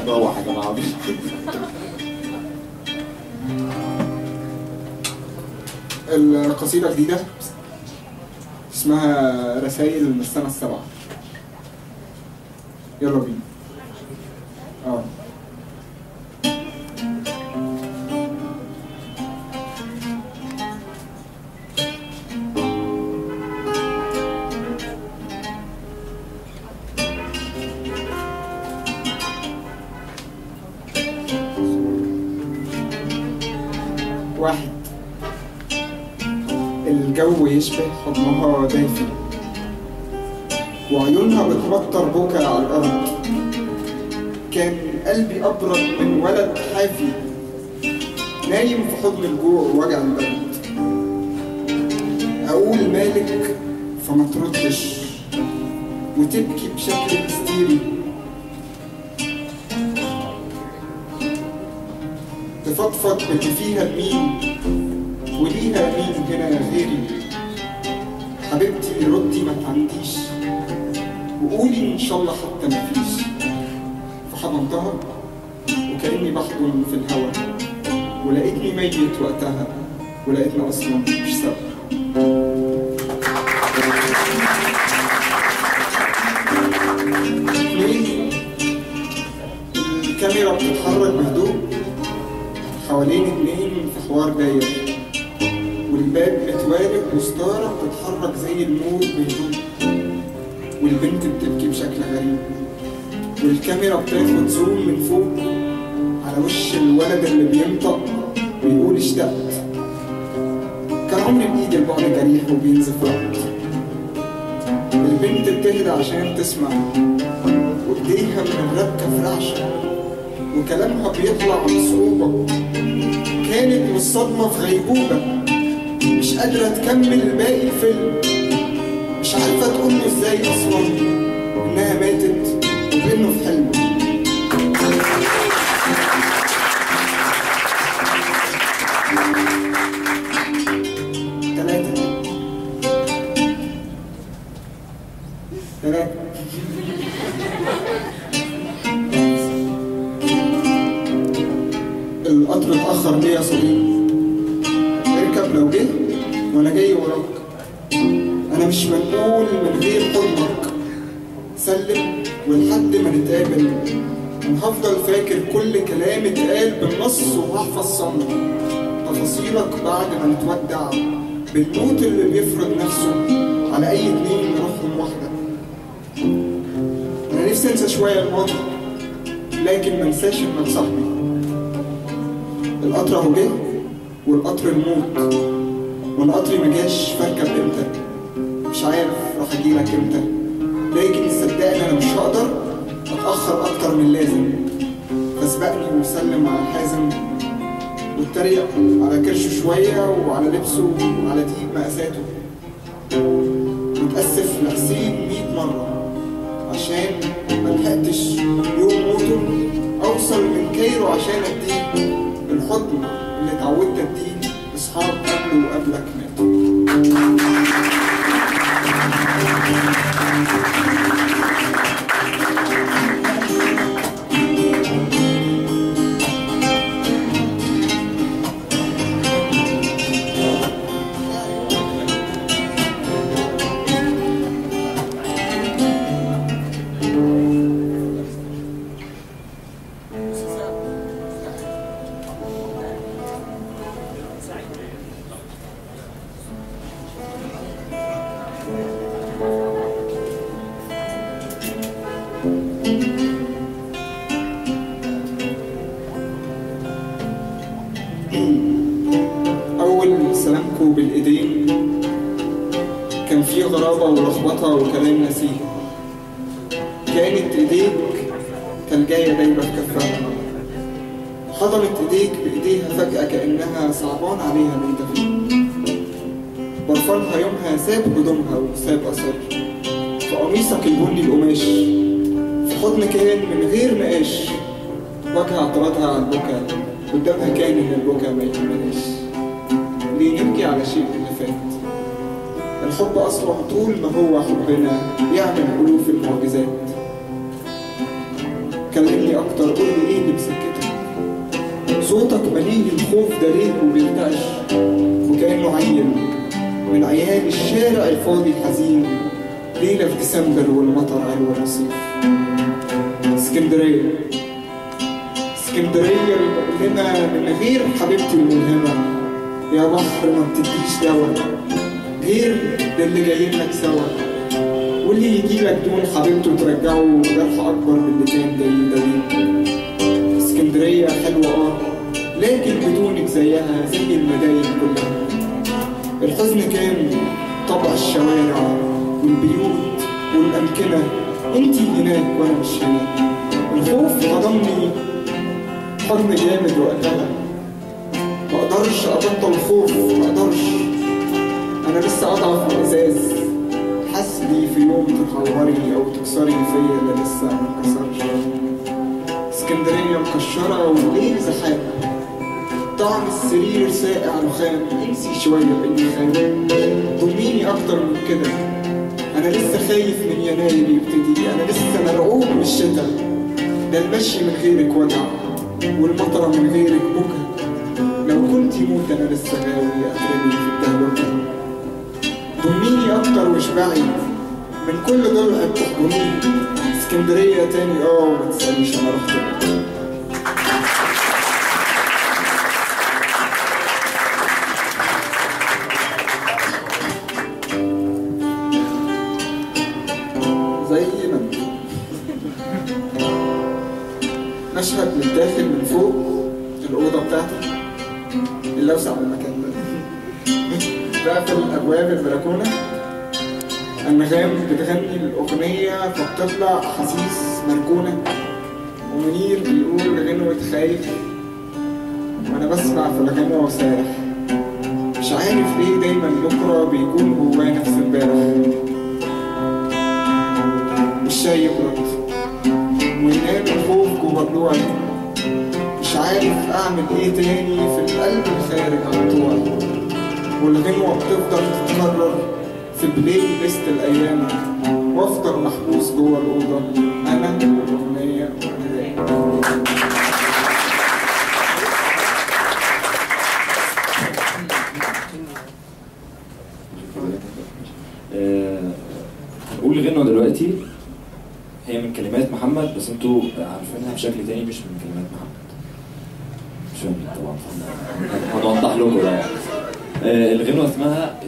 لا روح يا جماعه. القصيدة جديدة اسمها رسائل من السنة السابعة. يلا بينا. واحد، الجو يشبه حضنها دافي وعيونها بتمطر بكا على الأرض. كان قلبي أبرد من ولد حافي نايم في حضن الجوع ووجع البرد. أقول مالك فما تردش وتبكي بشكل هستيري، تفضفض باللي فيها لمين وليها مين هنا غيري. حبيبتي ردي ما تعنديش وقولي ان شاء الله حتى مفيش. فحضنتها وكأني بحضن في الهوا ولقيتني ميت وقتها ولقيتنا اصلا مش سوا. الكاميرا بتتحرك بهدوء حوالين اتنين في حوار داير، والباب متوالد وستارة بتتحرك زي الموج بهدوء، والبنت بتبكي بشكل غريب، والكاميرا بتاخد زوم من فوق على وش الولد اللي بينطق ويقول اشتقت. كان عمري بإيدي البعد جريح وبينزف وقت. البنت بتهدى عشان تسمع وايديها من الربكة في رعشة وكلامها بيطلع بصعوبة. كانت من الصدمة في غيبوبة مش قادرة تكمل باقي الفيلم، مش عارفة تقوله ازاي اصلا انها ماتت وبانه في حلم. ثلاثة القطر اتأخر ليه يا صديقي؟ اركب لو جه وانا جاي وراك. انا مش منقول من غير حضنك. سلم ولحد ما نتقابل انا هفضل فاكر كل كلام اتقال بالنص وهحفظ صمت تفاصيلك بعد ما نتودع بالموت اللي بيفرض نفسه على اي اتنين روحهم واحدة. انا نفسي انسى شوية الماضي لكن منساش انك صاحبي. القطر اهو جه والقطر الموت وانا قطري مجاش فاركب امتى. مش عارف راح اجيلك امتى لكن صدقني انا مش هقدر اتاخر اكتر من لازم. فاسبقني وسلم على الحازم واتريق على كرشه شويه وعلى لبسه وعلى دي مقاساته واتاسف لحسين 100 مره عشان ملحقتش يوم موته اوصل من كايرو عشان اديه الحضن اللي اتعودت اديه اصحاب قبله وقبلك ماتوا. أول سلامكو بالإيدين كان فيه غرابة ولخبطة وكلام نسيه. كانت إيديك كالجاية دايبة في كفها. حضنت إيديك بإيديها فجأة كأنها صعبان عليها اللي انت فيه. برفانها يومها ساب هدومها وساب أثر في قميصك البني القماش. في حضن كان من غير نقاش. وجه اعتراضها على البكا قدامها كان إن البكا ما يهمناش. ليه نبكي على شيء اللي فات؟ الحب أصلا طول ما هو حبنا يعمل ألوف المعجزات. كلمني أكتر، قول لي إيه اللي بسكتك؟ صوتك مليء الخوف ده ليه وبيرتعش وكأنه عيل من عيال الشارع الفاضي الحزين، ليلة في ديسمبر والمطر على الرصيف. اسكندرية، اسكندرية المؤلمة من غير حبيبتي الملهمة، يا بحر ما بتديش دوا غير للي جايين لك سوا، واللي يجيلك دون حبيبته ترجعه جرح أكبر من اللي كان جاي يداويه. اسكندرية حلوة لكن بدونك زيها زي المداين كلها. الحزن كان طبع الشوارع والبيوت والأمكنة، انتي هناك وانا مش هنا. الخوف حضني حضن جامد وقتها، مقدرش أبطل خوف، مقدرش. أنا لسه أضعف من إزاز، حسبي في يوم تتعوري أو تكسري فيا اللي لسه متكسرش. اسكندرية مكشرة والليل زحام، طعم السرير ساقع رخام، انسي شوية بإني خايف، ضميني أكتر من كده. أنا لسه خايف من يناير يبتدي، أنا لسه مرعوب من الشتا، ده المشي من غيرك وجع والمطرة من غيرك بكا. لو كنت موت أنا لسه غاوي أترمي في الدهوكة. ضميني أكتر واشبعي من كل ضلع بتحضنيه. اسكندرية تاني وما تسأليش أنا رحت فين. زي ما انت مشهد متاخد من فوق الأوضة بتاعتي اللي أوسع من المكان ده. بقفل الأبواب البلكونة، أنغام بتغني الأغنية فبتطلع أحاسيس مركونة، ومنير بيقول غنوة خايف وأنا بسمع في الغنوة وسارح. مش عارف ليه دايما بكرة بيكون جوايا نفس امبارح. الشاي يبرد وينام الخوف جوا ضلوعي، مش عارف أعمل إيه تاني في القلب الخارج عن طوعي. والغنوة بتفضل تتكرر في بلاي ليست الأيام، وأفضل محبوس جوا الأوضة أنا والأغنية وأنا هنقول غنوة دلوقتي هي من كلمات محمد، بس انتوا عارفينها بشكل تاني مش من كلمات محمد. مش فاهم طبعا، هنوضح لكم يعني. الغنوة اسمها